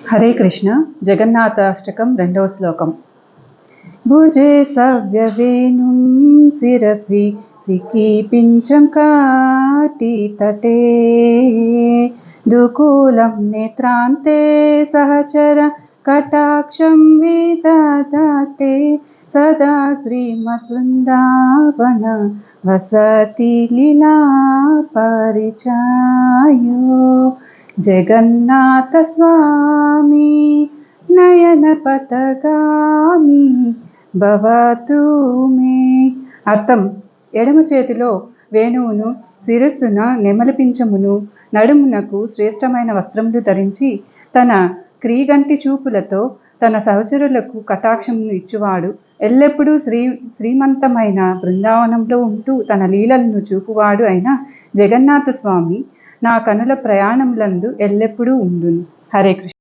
హరే కృష్ణ. జగన్నాథాష్టకం రెండవ శ్లోకం. భుజే సవ్యవేణుం శిరసి సికీపించం కాటితటే దుకూలం నేత్రాంతే సహచర కటాక్షం విదదాటే సదా శ్రీమద్వృందావన వసతి లీలా పరిచాయో జగన్నాథ స్వామి నయన పథగామి భవతు మే. అర్థం: ఎడమ చేతిలో వేణువును, శిరస్సున నెమలిపించమును, నడుమునకు శ్రేష్టమైన వస్త్రములు ధరించి తన క్రీగంటి చూపులతో తన సహచరులకు కటాక్షమును ఇచ్చువాడు, ఎల్లప్పుడూ శ్రీమంతమైన బృందావనంలో ఉంటూ తన లీలలను చూపువాడు అయిన జగన్నాథ స్వామి నా కనుల ప్రయాణములందు ఎల్లప్పుడూ ఉండును. హరే కృష్ణ.